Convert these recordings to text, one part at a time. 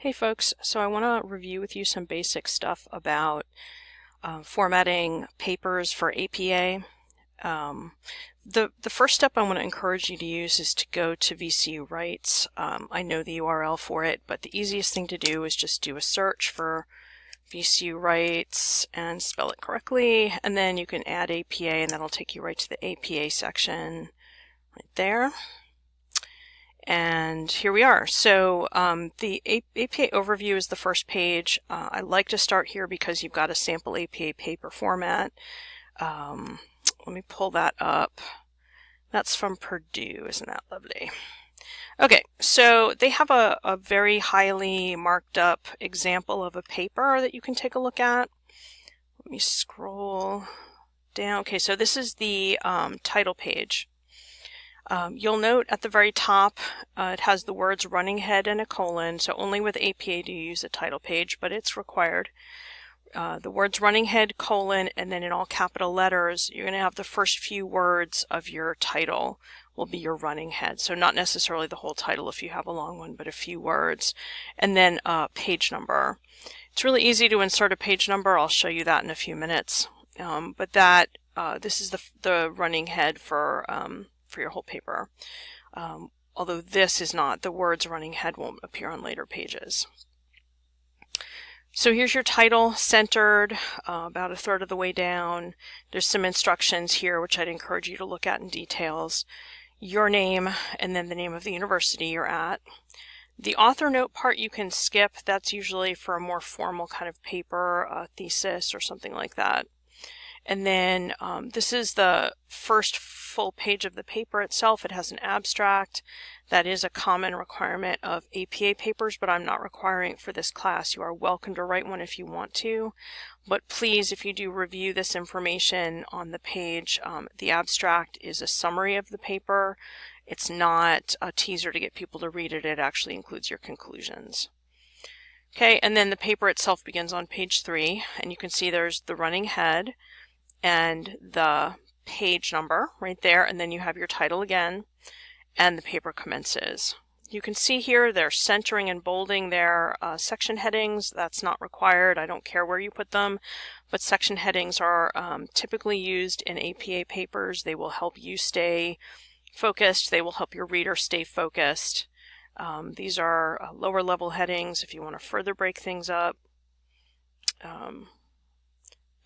Hey folks, so I want to review with you some basic stuff about formatting papers for APA. The first step I want to encourage you to use is to go to VCU Rights. I know the URL for it, but the easiest thing to do is just do a search for VCU Rights and spell it correctly, and then you can add APA and that'll take you right to the APA section right there. And here we are. So the APA overview is the first page. I like to start here because you've got a sample APA paper format. Let me pull that up. That's from Purdue, isn't that lovely? Okay, so they have a very highly marked up example of a paper that you can take a look at. Let me scroll down. Okay, so this is the title page. You'll note at the very top it has the words running head and a colon, so only with APA do you use a title page, but it's required. The words running head, colon, and then in all capital letters, you're going to have the first few words of your title will be your running head. So not necessarily the whole title if you have a long one, but a few words. And then page number. It's really easy to insert a page number. I'll show you that in a few minutes. But this is the running head for your whole paper. Although this is not, the words running head won't appear on later pages. So here's your title centered about a third of the way down. There's some instructions here which I'd encourage you to look at in details. Your name and then the name of the university you're at. The author note part you can skip. That's usually for a more formal kind of paper, a thesis or something like that. And then this is the first full page of the paper itself. It has an abstract. That is a common requirement of APA papers, but I'm not requiring it for this class. You are welcome to write one if you want to. But please, if you do review this information on the page, the abstract is a summary of the paper. It's not a teaser to get people to read it. It actually includes your conclusions. Okay, and then the paper itself begins on page 3, and you can see there's the running head and the page number right there, and then you have your title again, and the paper commences. You can see here they're centering and bolding their section headings. That's not required. I don't care where you put them, but section headings are typically used in APA papers. They will help you stay focused. They will help your reader stay focused. These are lower level headings if you want to further break things up,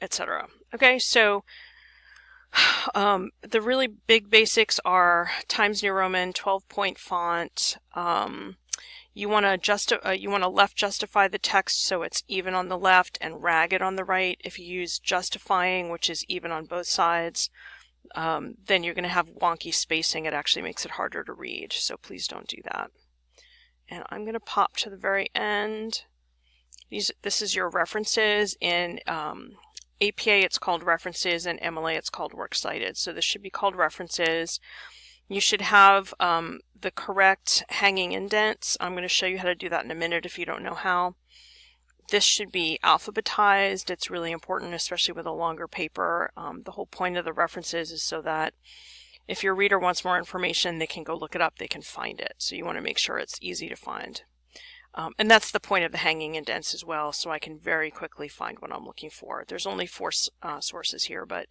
etc. Okay, so the really big basics are Times New Roman, 12-point font. You want to left justify the text so it's even on the left and ragged on the right. If you use justifying, which is even on both sides, then you're going to have wonky spacing. It actually makes it harder to read, so please don't do that. And I'm going to pop to the very end. This is your references. In APA it's called references, and MLA it's called works cited. So this should be called references. You should have the correct hanging indents. I'm going to show you how to do that in a minute if you don't know how. This should be alphabetized. It's really important, especially with a longer paper. The whole point of the references is so that if your reader wants more information, they can go look it up, they can find it. So you want to make sure it's easy to find. And that's the point of the hanging indents as well, so I can very quickly find what I'm looking for. There's only 4 sources here, but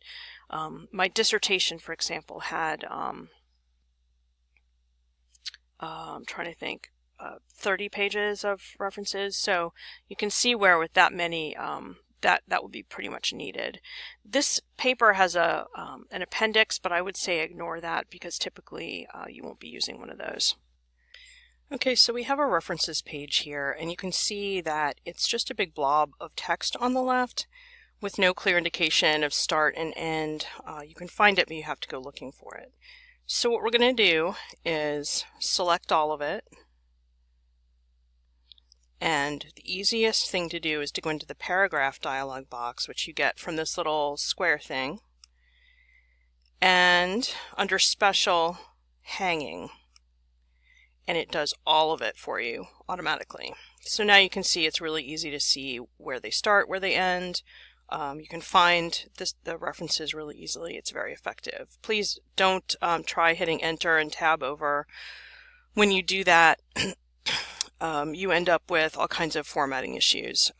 my dissertation, for example, had, I'm trying to think, 30 pages of references, so you can see where with that many, that would be pretty much needed. This paper has an appendix, but I would say ignore that because typically you won't be using one of those. Okay, so we have a references page here, and you can see that it's just a big blob of text on the left with no clear indication of start and end. You can find it, but you have to go looking for it. So what we're going to do is select all of it, and the easiest thing to do is to go into the paragraph dialog box, which you get from this little square thing, and under special, hanging. And it does all of it for you automatically. So now you can see it's really easy to see where they start, where they end. You can find the references really easily. It's very effective. Please don't try hitting enter and tab over. When you do that, you end up with all kinds of formatting issues,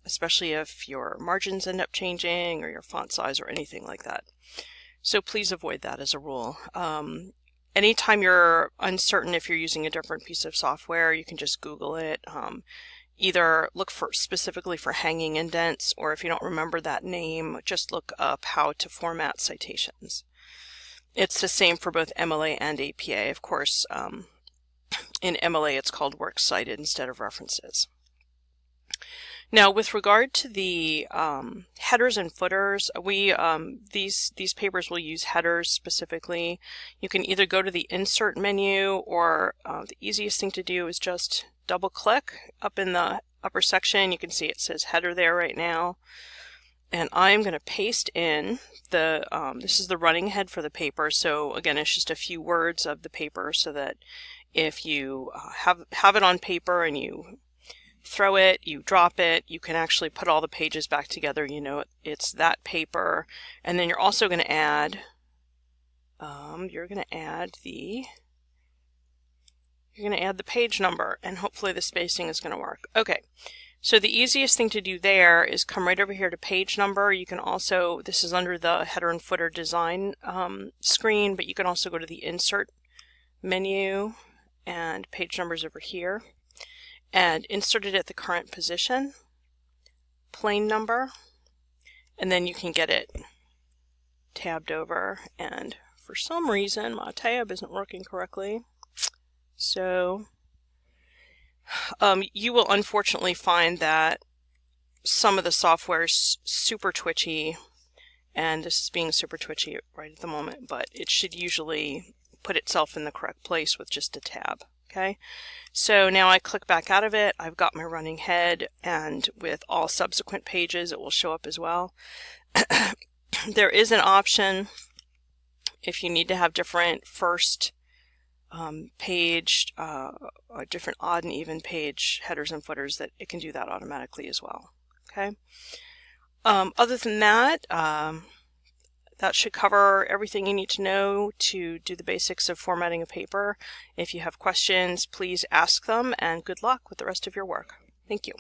especially if your margins end up changing or your font size or anything like that. So please avoid that as a rule. Anytime you're uncertain if you're using a different piece of software, you can just Google it. Either look for specifically for hanging indents, or if you don't remember that name, just look up how to format citations. It's the same for both MLA and APA. Of course, in MLA it's called works cited instead of references. Now, with regard to the headers and footers, these papers will use headers specifically. You can either go to the Insert menu, or the easiest thing to do is just double-click up in the upper section. You can see it says header there right now. And I'm going to paste in the, this is the running head for the paper. So again, it's just a few words of the paper, so that if you have it on paper and you throw it, you drop it, you can actually put all the pages back together. You know it's that paper. And then you're also going to add, the page number, and hopefully the spacing is going to work. Okay. So the easiest thing to do there is come right over here to page number. You can also, this is under the header and footer design screen, but you can also go to the Insert menu, and page numbers over here, and insert it at the current position, plain number, and then you can get it tabbed over. And for some reason my tab isn't working correctly, so you will unfortunately find that some of the software is super twitchy, and this is being super twitchy right at the moment, but it should usually put itself in the correct place with just a tab. Okay, so now I click back out of it. I've got my running head, and with all subsequent pages it will show up as well. There is an option if you need to have different first page, different odd and even page headers and footers, that it can do that automatically as well. Okay. Other than that, that should cover everything you need to know to do the basics of formatting a paper. If you have questions, please ask them, and good luck with the rest of your work. Thank you.